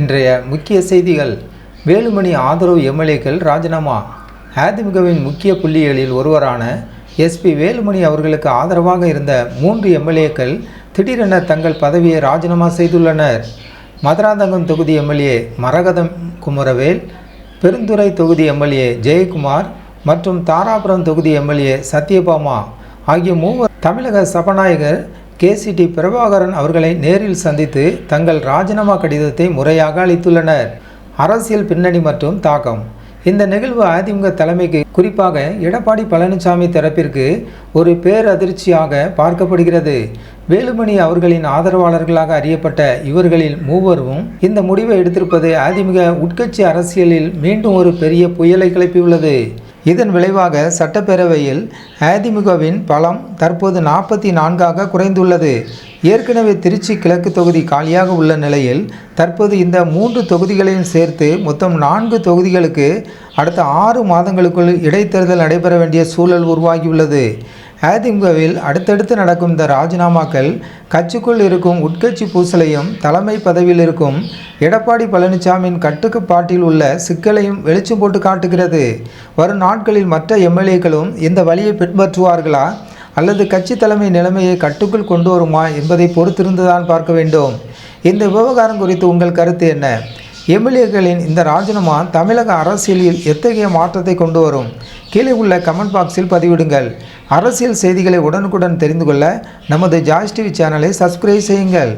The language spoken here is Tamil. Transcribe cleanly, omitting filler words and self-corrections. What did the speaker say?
இன்றைய முக்கிய செய்திகள். வேலுமணி ஆதரவு எம்எல்ஏக்கள் ராஜினாமா. அதிமுகவின் முக்கிய புள்ளிகளில் ஒருவரான எஸ்பி வேலுமணி அவர்களுக்கு ஆதரவாக இருந்த 3 எம்எல்ஏக்கள் திடீரென தங்கள் பதவியை ராஜினாமா செய்துள்ளனர். மதுராந்தகம் தொகுதி எம்எல்ஏ மரகதம் குமரவேல், பெருந்துறை தொகுதி எம்எல்ஏ ஜெயக்குமார் மற்றும் தாராபுரம் தொகுதி எம்எல்ஏ சத்யபாமா ஆகிய 3 தமிழக சபாநாயகர் KCT பிரபாகரன் அவர்களை நேரில் சந்தித்து தங்கள் ராஜினாமா கடிதத்தை முறையாக அளித்துள்ளனர். அரசியல் பின்னணி மற்றும் தாக்கம். இந்த நிகழ்வு அதிமுக தலைமைக்கு, குறிப்பாக எடப்பாடி பழனிசாமி தரப்பிற்கு ஒரு பேரதிர்ச்சியாக பார்க்கப்படுகிறது. வேலுமணி அவர்களின் ஆதரவாளர்களாக அறியப்பட்ட இவர்களில் 3வரும் இந்த முடிவை எடுத்திருப்பது அதிமுக உட்கட்சி அரசியலில் மீண்டும் ஒரு பெரிய புயலை கிளப்பியுள்ளது. இதன் விளைவாக சட்டப்பேரவையில் அதிமுகவின் பலம் தற்போது 44ஆக குறைந்துள்ளது. ஏற்கனவே திருச்சி கிழக்கு தொகுதி காலியாக உள்ள நிலையில் தற்போது இந்த 3 தொகுதிகளையும் சேர்த்து மொத்தம் 4 தொகுதிகளுக்கு அடுத்த 6 மாதங்களுக்குள் இடைத்தேர்தல் நடைபெற வேண்டிய சூழல் உருவாகியுள்ளது. அதிமுகவில் அடுத்தடுத்து நடக்கும் இந்த ராஜினாமாக்கள் கட்சிக்குள் இருக்கும் உட்கட்சி பூசலையும் தலைமை பதவியில் இருக்கும் எடப்பாடி பழனிசாமியின் கட்டுப்பாட்டில் உள்ள சிக்கலையும் வெளிச்சம் போட்டு காட்டுகிறது. வரும் நாட்களில் மற்ற எம்எல்ஏக்களும் இந்த வழியை பின்பற்றுவார்களா அல்லது கட்சி தலைமை நிலைமையை கட்டுக்குள் கொண்டு வருமா என்பதை பொறுத்திருந்துதான் பார்க்க வேண்டும். இந்த விவகாரம் குறித்து உங்கள் கருத்து என்ன? எம்எல்ஏக்களின் இந்த ராஜினாமா தமிழக அரசியலில் எத்தகைய மாற்றத்தை கொண்டு வரும்? கீழே உள்ள கமெண்ட் பாக்ஸில் பதிவிடுங்கள். அரசியல் செய்திகளை உடனுக்குடன் தெரிந்து கொள்ள நமது ஜாய்ஸ் டிவி சேனலை சப்ஸ்கிரைப் செய்யுங்கள்.